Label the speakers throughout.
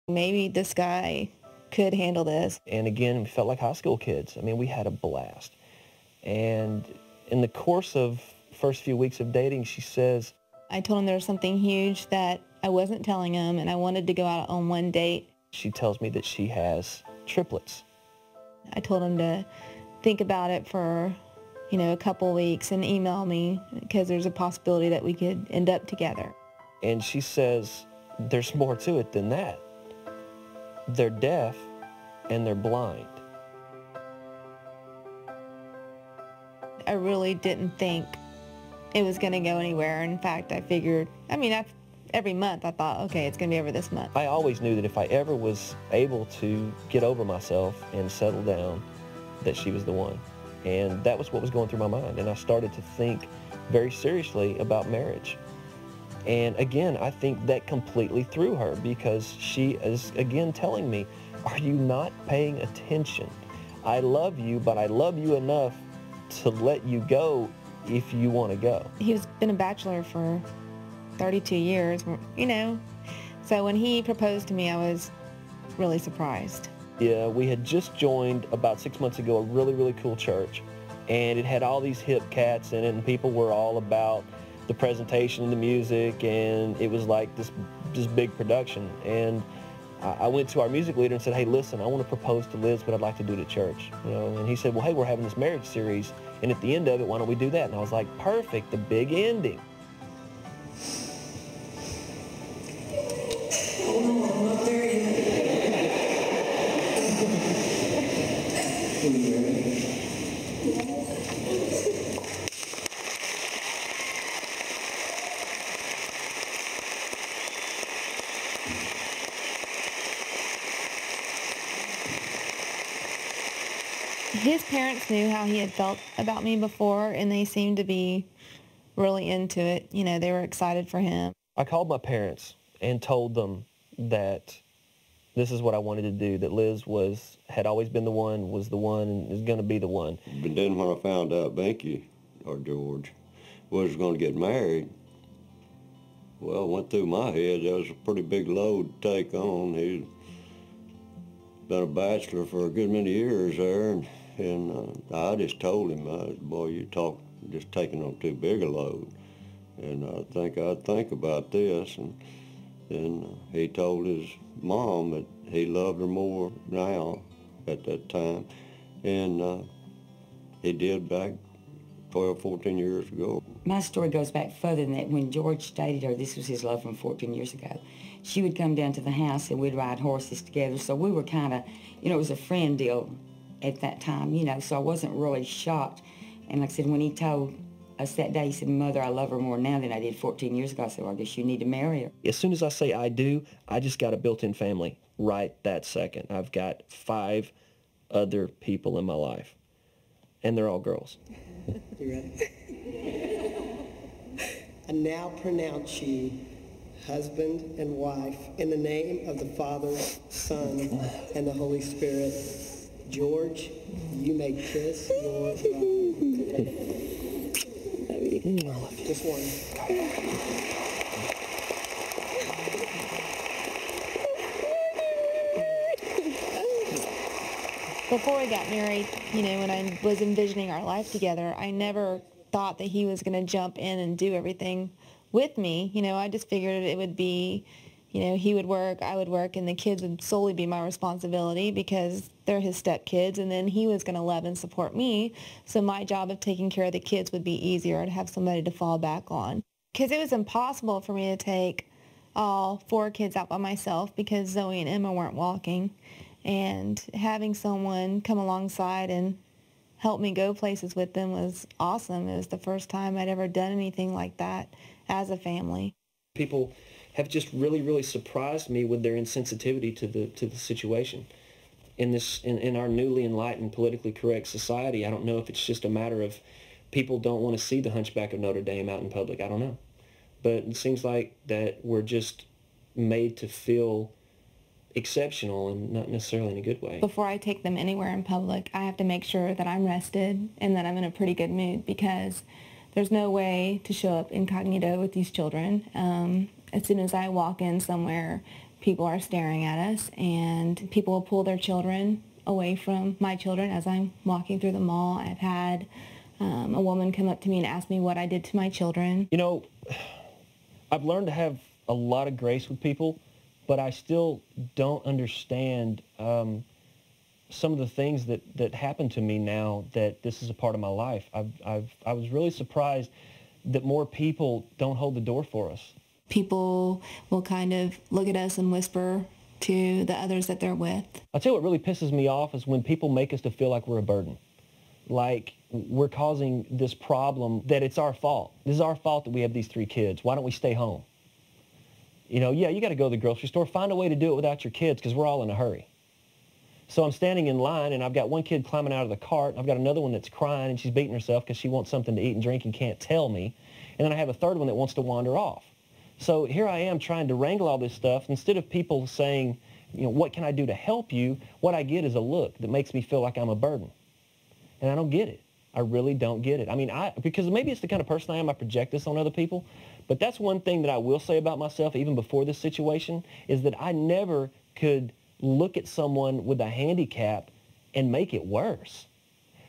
Speaker 1: Maybe this guy could handle this.
Speaker 2: And again, we felt like high school kids. I mean, we had a blast. And in the course of first few weeks of dating, she says,
Speaker 1: I told him there was something huge that I wasn't telling him, and I wanted to go out on one date.
Speaker 2: She tells me that she has triplets.
Speaker 1: I told him to think about it for, a couple weeks and email me because there's a possibility that we could end up together.
Speaker 2: And she says, there's more to it than that. They're deaf and they're blind.
Speaker 1: I really didn't think it was going to go anywhere. In fact, I figured, every month I thought, okay, it's going to be over this month.
Speaker 2: I always knew that if I ever was able to get over myself and settle down, that she was the one. And that was what was going through my mind. And I started to think very seriously about marriage. And again, I think that completely threw her because she is, again, telling me, are you not paying attention? I love you, but I love you enough to let you go if you want to go.
Speaker 1: He's been a bachelor for 32 years, So when he proposed to me, I was really surprised.
Speaker 2: Yeah, we had just joined about 6 months ago a really, really cool church. And it had all these hip cats in it, and people were all about the presentation and the music, and it was like this big production. And I went to our music leader and said, hey, listen, I want to propose to Liz what I'd like to do to church. And he said, well, hey, we're having this marriage series, and at the end of it, why don't we do that? And I was like, perfect, the big ending.
Speaker 1: His parents knew how he had felt about me before, and they seemed to be really into it. They were excited for him.
Speaker 2: I called my parents and told them that this is what I wanted to do, that Liz had always been the one, was the one, and is going to be the one.
Speaker 3: But then when I found out Binky, or George, was going to get married, well, it went through my head. That was a pretty big load to take on. He'd been a bachelor for a good many years there, and I just told him, boy, you talk just taking on too big a load. And I think I'd think about this. And then he told his mom that he loved her more now at that time. And he did back 12, 14 years ago.
Speaker 4: My story goes back further than that. When George dated her, this was his love from 14 years ago, she would come down to the house and we'd ride horses together. So we were kind of, it was a friend deal at that time, so I wasn't really shocked. And like I said, when he told us that day, he said, Mother, I love her more now than I did 14 years ago. I said, well, I guess you need to marry her.
Speaker 2: As soon as I say I do, I just got a built-in family right that second. I've got 5 other people in my life, and they're all girls.
Speaker 5: You ready? I now pronounce you husband and wife in the name of the Father, Son, and the Holy Spirit. George, you may kiss your bride. Just one.
Speaker 1: Before we got married, when I was envisioning our life together, I never thought that he was going to jump in and do everything with me. I just figured it would be, he would work, I would work, and the kids would solely be my responsibility because they're his stepkids, and then he was going to love and support me. So my job of taking care of the kids would be easier to have somebody to fall back on. Because it was impossible for me to take all 4 kids out by myself because Zoe and Emma weren't walking. And having someone come alongside and help me go places with them was awesome. It was the first time I'd ever done anything like that as a family.
Speaker 2: People have just really, really surprised me with their insensitivity to the situation. In our newly enlightened, politically correct society, I don't know if it's just a matter of people don't want to see the Hunchback of Notre Dame out in public. I don't know. But it seems like that we're just made to feel exceptional and not necessarily in a good way.
Speaker 1: Before I take them anywhere in public, I have to make sure that I'm rested and that I'm in a pretty good mood because there's no way to show up incognito with these children. As soon as I walk in somewhere, people are staring at us, and people will pull their children away from my children as I'm walking through the mall. I've had a woman come up to me and ask me what I did to my children.
Speaker 2: You know, I've learned to have a lot of grace with people, but I still don't understand some of the things that happen to me now that this is a part of my life. I was really surprised that more people don't hold the door for us.
Speaker 1: People will kind of look at us and whisper to the others that they're with.
Speaker 2: I'll tell you what really pisses me off is when people make us to feel like we're a burden. Like we're causing this problem, that it's our fault. This is our fault that we have these 3 kids. Why don't we stay home? You know, yeah, you got to go to the grocery store. Find a way to do it without your kids because we're all in a hurry. So I'm standing in line, and I've got one kid climbing out of the cart. I've got another one that's crying, and she's beating herself because she wants something to eat and drink and can't tell me. And then I have a third one that wants to wander off. So here I am trying to wrangle all this stuff. Instead of people saying, you know, what can I do to help you, what I get is a look that makes me feel like I'm a burden. And I don't get it. I really don't get it. I mean, because maybe it's the kind of person I am, I project this on other people. But that's one thing that I will say about myself, even before this situation, is that I never could look at someone with a handicap and make it worse.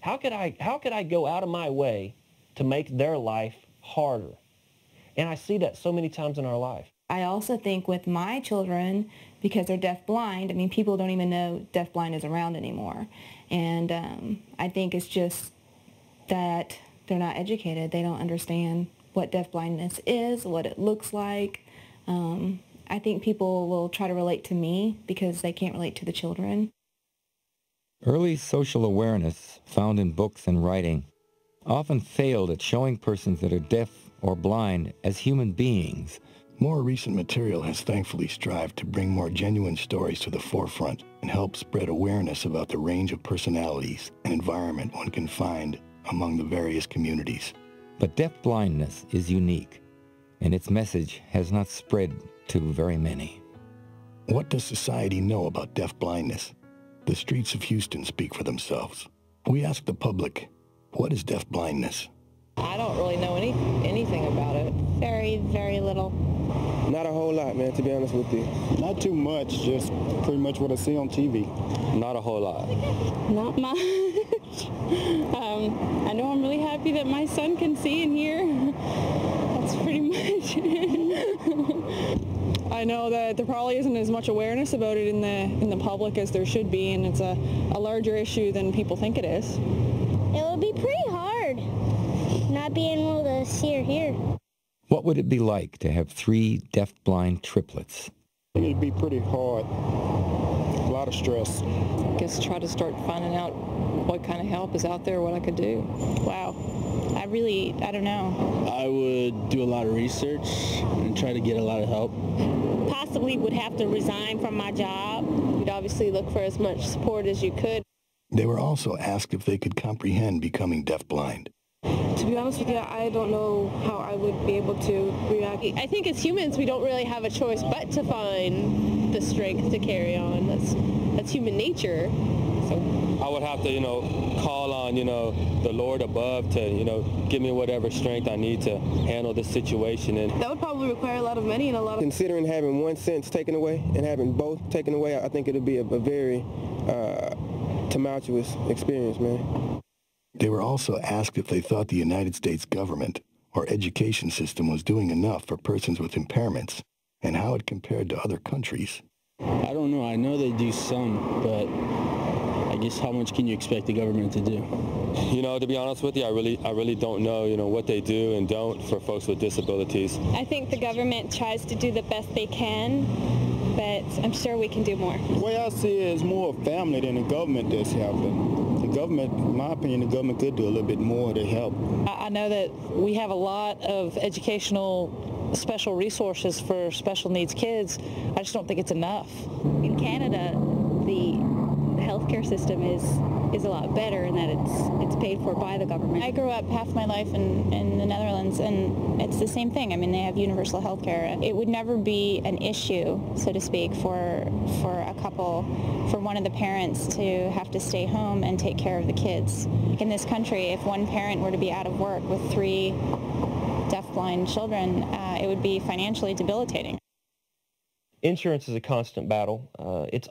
Speaker 2: How could I go out of my way to make their life harder? And I see that so many times in our life.
Speaker 1: I also think with my children, because they're deafblind, I mean, people don't even know deafblind is around anymore. And I think it's just that they're not educated. They don't understand what deafblindness is, what it looks like. I think people will try to relate to me because they can't relate to the children.
Speaker 6: Early social awareness found in books and writing often failed at showing persons that are deaf or blind as human beings.
Speaker 7: More recent material has thankfully strived to bring more genuine stories to the forefront and help spread awareness about the range of personalities and environment one can find among the various communities.
Speaker 6: But deafblindness is unique, and its message has not spread to very many.
Speaker 7: What does society know about deafblindness? The streets of Houston speak for themselves. We ask the public, what is deafblindness?
Speaker 8: I don't really know anything about it.
Speaker 9: Very, very little.
Speaker 10: Not a whole lot, man, to be honest with you.
Speaker 11: Not too much, just pretty much what I see on TV.
Speaker 12: Not a whole lot.
Speaker 9: Not much. I know I'm really happy that my son can see and hear. That's pretty much.
Speaker 8: I know that there probably isn't as much awareness about it in the public as there should be, and it's a larger issue than people think it is.
Speaker 9: It would be pretty hard not being able to see or hear.
Speaker 6: What would it be like to have 3 deafblind triplets?
Speaker 11: I think it'd be pretty hard. A lot of stress.
Speaker 8: I guess try to start finding out what kind of help is out there, what I could do.
Speaker 9: Wow. I don't know.
Speaker 13: I would do a lot of research and try to get a lot of help.
Speaker 9: Possibly would have to resign from my job.
Speaker 8: You'd obviously look for as much support as you could.
Speaker 7: They were also asked if they could comprehend becoming deafblind.
Speaker 8: To be honest with you, I don't know how I would be able to react. I think as humans, we don't really have a choice but to find the strength to carry on. That's human nature. So
Speaker 12: I would have to, call on, the Lord above to, give me whatever strength I need to handle this situation. And
Speaker 8: that would probably require a lot of money and a lot of...
Speaker 10: Considering having one sense taken away and having both taken away, I think it would be a very tumultuous experience, man.
Speaker 7: They were also asked if they thought the United States government or education system was doing enough for persons with impairments and how it compared to other countries.
Speaker 13: I don't know. I know they do some, but I guess how much can you expect the government to do?
Speaker 12: To be honest with you, I really don't know, what they do and don't for folks with disabilities.
Speaker 9: I think the government tries to do the best they can, but I'm sure we can do more.
Speaker 11: The way I see it is more family than the government does helping. The government, in my opinion, the government could do a little bit more to help.
Speaker 8: I know that we have a lot of educational special resources for special needs kids. I just don't think it's enough.
Speaker 9: In Canada, the healthcare system is a lot better in that it's paid for by the government. I grew up half my life in the Netherlands, and it's the same thing. I mean, they have universal health care. It would never be an issue, so to speak, for a couple, for one of the parents to have to stay home and take care of the kids. In this country, if one parent were to be out of work with 3 deafblind children, it would be financially debilitating.
Speaker 2: Insurance is a constant battle. It's